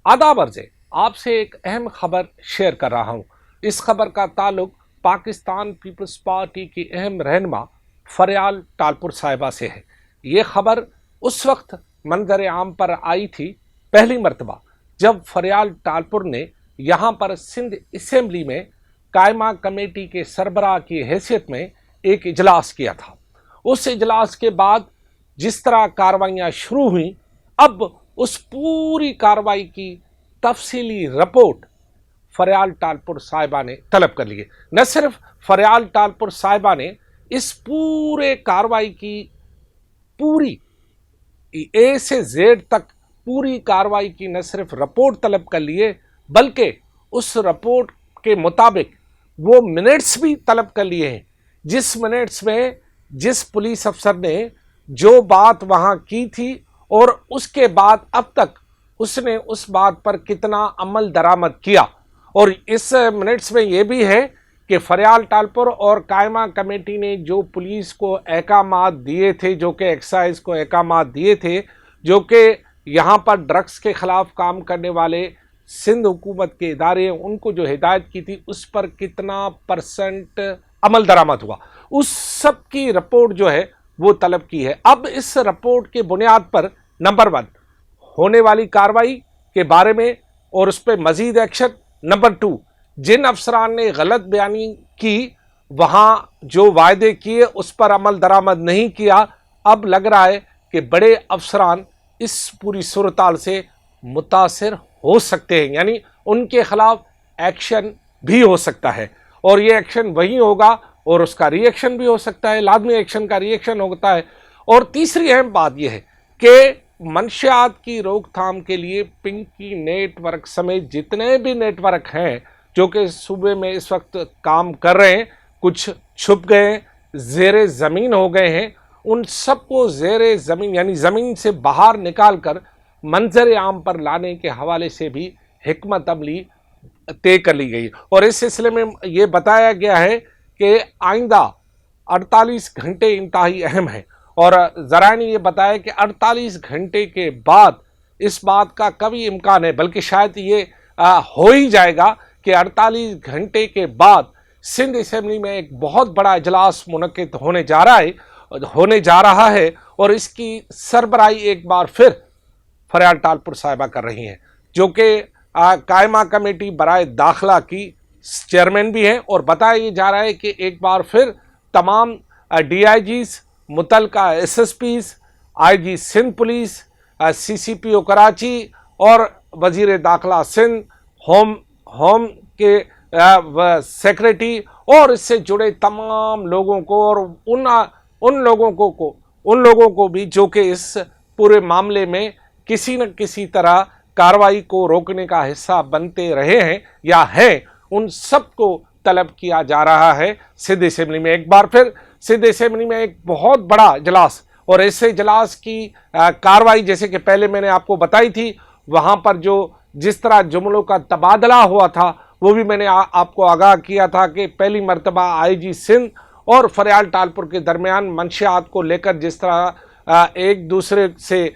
आदाब अर्ज़ आपसे एक अहम खबर शेयर कर रहा हूँ। इस खबर का ताल्लुक पाकिस्तान पीपल्स पार्टी की अहम रहनुमा फरियाल टालपुर साहिबा से है। ये खबर उस वक्त मंजर आम पर आई थी पहली मरतबा जब फरियाल टालपुर ने यहाँ पर सिंध असम्बली में कायमा कमेटी के सरबराह की हैसियत में एक इजलास किया था। उस इजलास के बाद जिस तरह कार्रवाइयाँ शुरू हुई, अब उस पूरी कार्रवाई की तफसीली रिपोर्ट फरियाल टालपुर साहिबा ने तलब कर ली है। न सिर्फ फरियाल टालपुर साहिबा ने इस पूरे कार्रवाई की पूरी ए से जेड तक पूरी कार्रवाई की न सिर्फ रिपोर्ट तलब कर लिए, बल्कि उस रिपोर्ट के मुताबिक वो मिनट्स भी तलब कर लिए हैं, जिस मिनट्स में जिस पुलिस अफसर ने जो बात वहाँ की थी और उसके बाद अब तक उसने उस बात पर कितना अमल दरामद किया। और इस मिनट्स में ये भी है कि फरियाल टालपुर और कायमा कमेटी ने जो पुलिस को अहकामात दिए थे, जो कि एक्साइज को अहकामात दिए थे, जो कि यहाँ पर ड्रग्स के ख़िलाफ़ काम करने वाले सिंध हुकूमत के इदारे हैं, उनको जो हिदायत की थी उस पर कितना परसेंट अमल दरामद हुआ, उस सब की रिपोर्ट जो है वो तलब की है। अब इस रिपोर्ट के बुनियाद पर नंबर 1 होने वाली कार्रवाई के बारे में और उस पर मजीद एक्शन, नंबर 2 जिन अफसरान ने गलत बयानी की, वहाँ जो वायदे किए उस पर अमल दरामद नहीं किया, अब लग रहा है कि बड़े अफसरान इस पूरी सूरताल से मुतासिर हो सकते हैं, यानी उनके खिलाफ एक्शन भी हो सकता है। और ये एक्शन वही होगा और उसका रिएक्शन भी हो सकता है, लाजमी एक्शन का रिएक्शन होता है। और तीसरी अहम बात यह है कि मंशियात की रोकथाम के लिए पिंकी नेटवर्क समेत जितने भी नेटवर्क हैं जो कि सूबे में इस वक्त काम कर रहे हैं, कुछ छुप गए, ज़ेरे ज़मीन हो गए हैं, उन सबको ज़ेरे ज़मीन यानी ज़मीन से बाहर निकाल कर मंजर आम पर लाने के हवाले से भी हिकमत अमली तय कर ली गई। और इस सिलसिले में ये बताया गया है कि आइंदा 48 घंटे इंतहाई अहम है और ज़रा ने ये बताया कि 48 घंटे के बाद इस बात का कभी इम्कान है, बल्कि शायद ये हो ही जाएगा कि 48 घंटे के बाद सिंध असम्बली में एक बहुत बड़ा इजलास मुनक्किद होने जा रहा है और इसकी सरबराही एक बार फिर फरियाल टालपुर साहिबा कर रही हैं, जो कि कायमा कमेटी बराए दाखिला की चेयरमैन भी हैं। और बताया जा रहा है कि एक बार फिर तमाम DIGs, मुतलका SSPs, IG Sindh police, CCPO Karachi और वज़ीर दाखिला सिंध, होम के सेक्रेटरी और इससे जुड़े तमाम लोगों को और उन लोगों को भी जो कि इस पूरे मामले में किसी न किसी तरह कार्रवाई को रोकने का हिस्सा बनते रहे हैं या हैं, उन सब को तलब किया जा रहा है सिंध असम्बली में। एक बार फिर सिंध असम्बली में एक बहुत बड़ा इजलास, और ऐसे इजलास की कार्रवाई जैसे कि पहले मैंने आपको बताई थी, वहाँ पर जिस तरह जुमलों का तबादला हुआ था वो भी मैंने आपको आगाह किया था कि पहली मरतबा IG सिंध और फरियाल टालपुर के दरमियान मंशियात को लेकर जिस तरह एक दूसरे से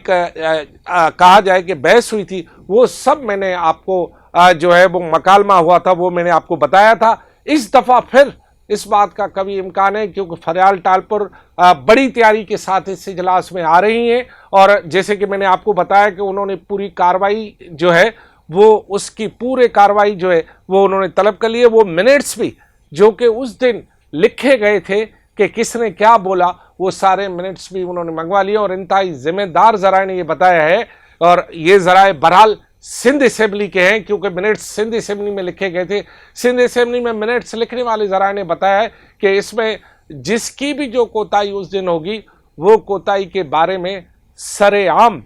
कहा जाए कि बहस हुई थी, वो सब मैंने आपको जो है वो मकालमा हुआ था वो मैंने आपको बताया था। इस दफ़ा फिर इस बात का कभी इम्कान है, क्योंकि फरियाल टालपुर बड़ी तैयारी के साथ इस इजलास में आ रही हैं और जैसे कि मैंने आपको बताया कि उन्होंने पूरी कार्रवाई जो है वो उसकी पूरे कार्रवाई जो है वो उन्होंने तलब कर लिए। वो मिनट्स भी जो कि उस दिन लिखे गए थे कि किसने क्या बोला, वो सारे मिनट्स भी उन्होंने मंगवा लिए और इंतहाई जिम्मेदार ज़राए ने ये बताया है। और ये ज़राए बहरहाल सिंध असम्बली के हैं, क्योंकि मिनट्स सिंध असम्बली में लिखे गए थे। सिंध असम्बली में मिनट्स लिखने वाले ज़राए ने बताया है कि इसमें जिसकी भी जो कोताही उस दिन होगी, वो कोताही के बारे में सरेआम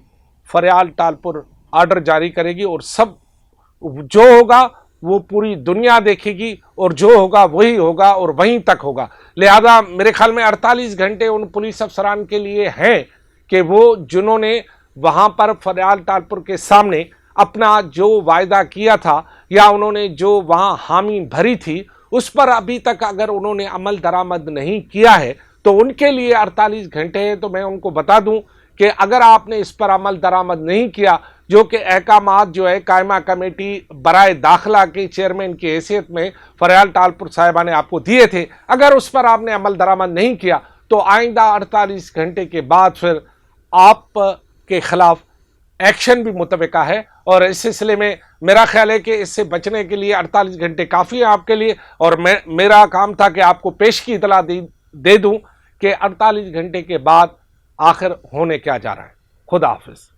फरियाल टालपुर आर्डर जारी करेगी और सब जो होगा वो पूरी दुनिया देखेगी और जो होगा वही होगा और वहीं तक होगा। लिहाजा मेरे ख्याल में 48 घंटे उन पुलिस अफसरान के लिए हैं कि वो जिन्होंने वहाँ पर फरियाल टालपुर के सामने अपना जो वायदा किया था या उन्होंने जो वहाँ हामी भरी थी, उस पर अभी तक अगर उन्होंने अमल दरामद नहीं किया है तो उनके लिए 48 घंटे हैं। तो मैं उनको बता दूं कि अगर आपने इस पर अमल दरामद नहीं किया جو کہ احکامات جو ہے قائمہ کمیٹی برائے داخلہ کے چیئرمین کی حیثیت میں فریال ٹالپور صاحبہ نے آپ کو دیے تھے، اگر اس پر آپ نے عمل درآمد نہیں کیا تو آئندہ 48 گھنٹے کے بعد پھر آپ کے خلاف ایکشن بھی متوقع ہے، اور اس سلسلے میں میرا خیال ہے کہ اس سے بچنے کے لیے 48 گھنٹے کافی ہیں آپ کے لیے، اور میرا کام تھا کہ آپ کو پیش کی اطلاع دے دوں کہ 48 گھنٹے کے بعد آخر ہونے کیا جا رہا ہے۔ خدا حافظ۔